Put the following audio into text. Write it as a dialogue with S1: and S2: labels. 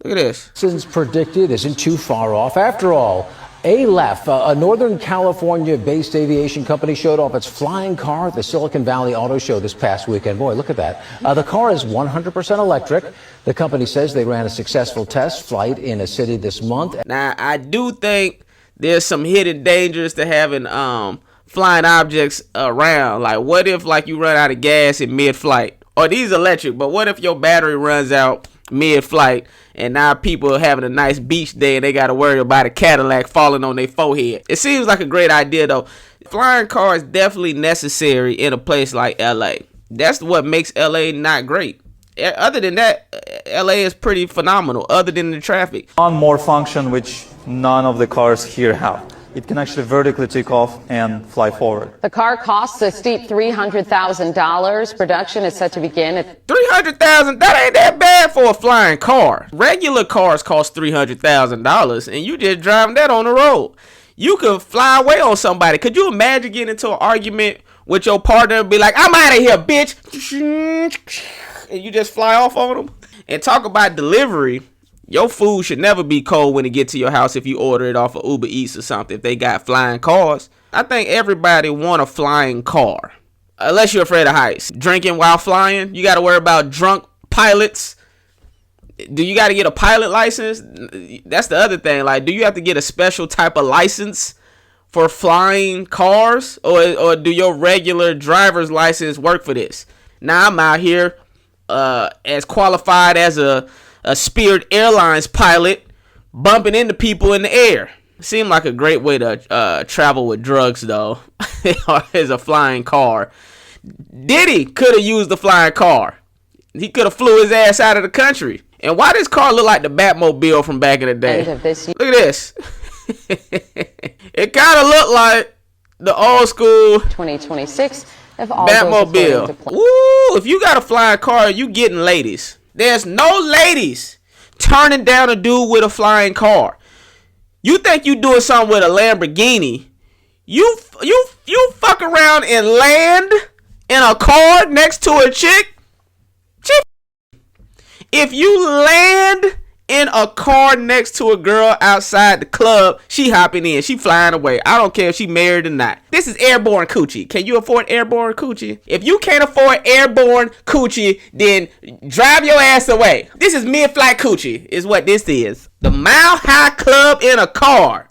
S1: Look at this.
S2: Since predicted isn't too far off. After all, Aleph, a Northern California-based aviation company, showed off its flying car at the Silicon Valley Auto Show this past weekend. Boy, look at that. The car is 100% electric. The company says they ran a successful test flight in a city this month.
S1: Now, I do think there's some hidden dangers to having flying objects around. Like, what if you run out of gas in mid-flight? Or these electric, but what if your battery runs out mid-flight and now people are having a nice beach day and they got to worry about a Cadillac falling on their forehead? It seems like a great idea, though. Flying cars definitely necessary in a place like LA. That's what makes LA not great. Other than that, LA is pretty phenomenal, other than the traffic.
S3: One more function which none of the cars here have. It can actually vertically take off and fly forward.
S4: The car costs a steep $300,000. Production is set to begin at
S1: $300,000. That ain't that bad for a flying car. Regular cars cost $300,000, and you just driving that on the road. You could fly away on somebody. Could you imagine getting into an argument with your partner and be like, "I'm out of here, bitch," and you just fly off on them? And talk about delivery. Your food should never be cold when it gets to your house if you order it off of Uber Eats or something. If they got flying cars, I think everybody want a flying car. Unless you're afraid of heights. Drinking while flying, you got to worry about drunk pilots. Do you got to get a pilot license? That's the other thing. Like, do you have to get a special type of license for flying cars? Or do your regular driver's license work for this? Now I'm out here as qualified as a Spirit Airlines pilot, bumping into people in the air. Seemed like a great way to travel with drugs, though. As a flying car. Diddy could have used the flying car. He could have flew his ass out of the country. And why does this car look like the Batmobile from back in the day? Look at this. It kind of looked like the old school
S4: 2026 if all
S1: Batmobile. Ooh, if you got a flying car, you getting ladies. There's no ladies turning down a dude with a flying car. You think you doing something with a Lamborghini? You fuck around and land in a car next to a chick? If you land in a car next to a girl outside the club, she hopping in, she flying away. I don't care if she married or not. This is airborne coochie. Can you afford airborne coochie? If you can't afford airborne coochie, then drive your ass away. This is mid-flight coochie is what this is. The Mile High Club in a car.